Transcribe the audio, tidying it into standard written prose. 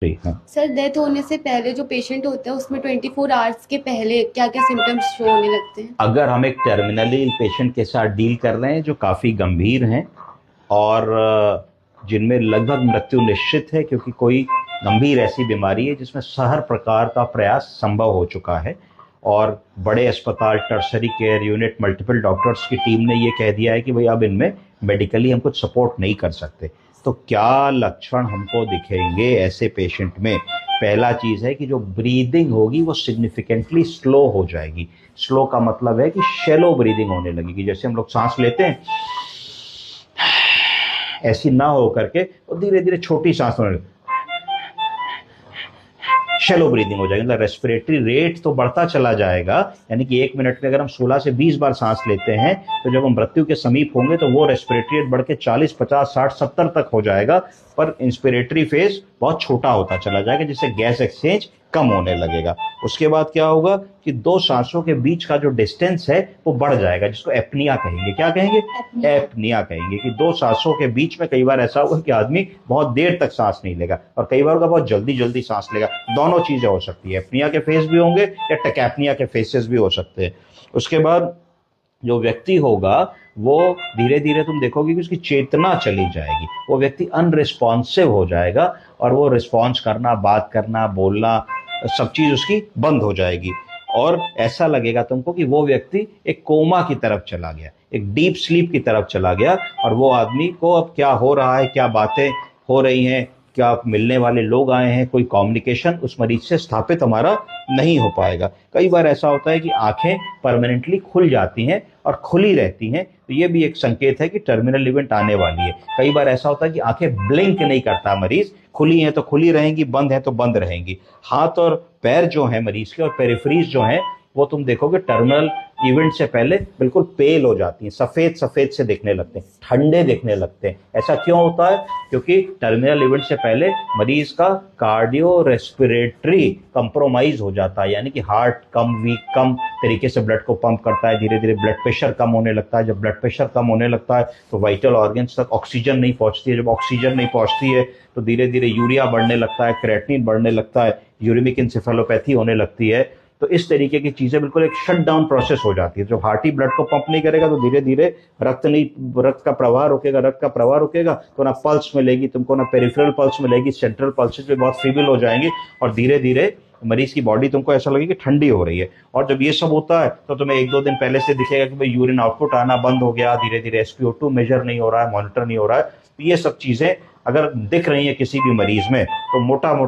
जी हाँ। Sir, death होने से पहले जो पेशेंट होता है उसमें 24 आवर्स के पहले क्या क्या सिम्टम्स शो होने लगते हैं? अगर हम एक टर्मिनली पेशेंट के साथ डील कर रहे हैं जो काफ़ी गंभीर हैं और जिनमें लगभग मृत्यु निश्चित है, क्योंकि कोई गंभीर ऐसी बीमारी है जिसमें हर प्रकार का प्रयास संभव हो चुका है और बड़े अस्पताल, tertiary care unit, multiple doctors की टीम ने ये कह दिया है कि भाई अब इनमें मेडिकली हम कुछ सपोर्ट नहीं कर सकते। तो क्या लक्षण हमको दिखेंगे ऐसे पेशेंट में? पहला चीज़ है कि जो ब्रीदिंग होगी वो सिग्निफिकेंटली स्लो हो जाएगी। स्लो का मतलब है कि शैलो ब्रीदिंग होने लगेगी, जैसे हम लोग सांस लेते हैं ऐसी ना हो करके और धीरे धीरे छोटी सांस होने लगे, शेलो ब्रीदिंग हो जाएगी। मतलब रेस्पिरेटरी रेट तो बढ़ता चला जाएगा, यानी कि 1 मिनट में अगर हम 16 से 20 बार सांस लेते हैं तो जब हम मृत्यु के समीप होंगे तो वो रेस्पिरेटरी रेट बढ़ के 40, 50, 60, 70 तक हो जाएगा, पर इंस्पिरेटरी फेज बहुत छोटा होता चला जाएगा, जिससे गैस एक्सचेंज कम होने लगेगा। उसके बाद क्या होगा कि दो सांसों के बीच का जो डिस्टेंस है वो बढ़ जाएगा, जिसको एपनिया कहेंगे। क्या कहेंगे? एपनिया। एपनिया कहेंगे। कि दो सांसों के बीच में कई बार ऐसा होगा कि आदमी बहुत देर तक सांस नहीं लेगा और कई बार होगा बहुत जल्दी जल्दी सांस लेगा। दोनों चीजें हो सकती है, एपनिया के फेज भी होंगे या टकैपनिया के फेसेस भी हो सकते हैं। उसके बाद जो व्यक्ति होगा वो धीरे धीरे तुम देखोगे कि उसकी चेतना चली जाएगी, वो व्यक्ति अनरिस्पॉन्सिव हो जाएगा और वो रिस्पॉन्स करना, बात करना, बोलना, सब चीज उसकी बंद हो जाएगी। और ऐसा लगेगा तुमको कि वो व्यक्ति एक कोमा की तरफ चला गया, एक डीप स्लीप की तरफ चला गया और वो आदमी को अब क्या हो रहा है, क्या बातें हो रही हैं, क्या मिलने वाले लोग आए हैं, कोई कम्युनिकेशन उस मरीज से स्थापित हमारा नहीं हो पाएगा। कई बार ऐसा होता है कि आंखें परमानेंटली खुल जाती हैं और खुली रहती हैं, तो ये भी एक संकेत है कि टर्मिनल इवेंट आने वाली है। कई बार ऐसा होता है कि आंखें ब्लिंक नहीं करता मरीज, खुली हैं तो खुली रहेंगी, बंद है तो बंद रहेंगी। हाथ और पैर जो है मरीज के और पेरिफ्रीज जो है वो तुम देखोगे टर्मिनल इवेंट से पहले बिल्कुल पेल हो जाती हैं, सफेद सफेद से दिखने लगते हैं, ठंडे दिखने लगते हैं। ऐसा क्यों होता है? क्योंकि टर्मिनल इवेंट से पहले मरीज का कार्डियो रेस्पिरेटरी कंप्रोमाइज हो जाता है, यानी कि हार्ट कम तरीके से ब्लड को पंप करता है, धीरे धीरे ब्लड प्रेशर कम होने लगता है। जब ब्लड प्रेशर कम होने लगता है तो वाइटल ऑर्गन्स तक ऑक्सीजन नहीं पहुंचती है, जब ऑक्सीजन नहीं पहुंचती है तो धीरे धीरे यूरिया बढ़ने लगता है, क्रेटिनिन बढ़ने लगता है, यूरिमिक इंसेफेलोपैथी होने लगती है। तो इस तरीके की चीजें बिल्कुल एक शट डाउन प्रोसेस हो जाती है। जब हार्ट ही ब्लड को पंप नहीं करेगा तो धीरे धीरे रक्त का प्रवाह रुकेगा, रक्त का प्रवाह रुकेगा तो ना पल्स मिलेगी तुमको, ना पेरिफेरल पल्स मिलेगी, सेंट्रल पल्सेस भी बहुत फीबल हो जाएंगी और धीरे धीरे मरीज की बॉडी तुमको ऐसा लगेगी कि ठंडी हो रही है। और जब ये सब होता है तो तुम्हें 1-2 दिन पहले से दिखेगा कि भाई यूरिन आउटपुट आना बंद हो गया, धीरे धीरे SpO2 मेजर नहीं हो रहा है, मॉनिटर नहीं हो रहा है। तो ये सब चीजें अगर दिख रही है किसी भी मरीज में तो मोटा मोटा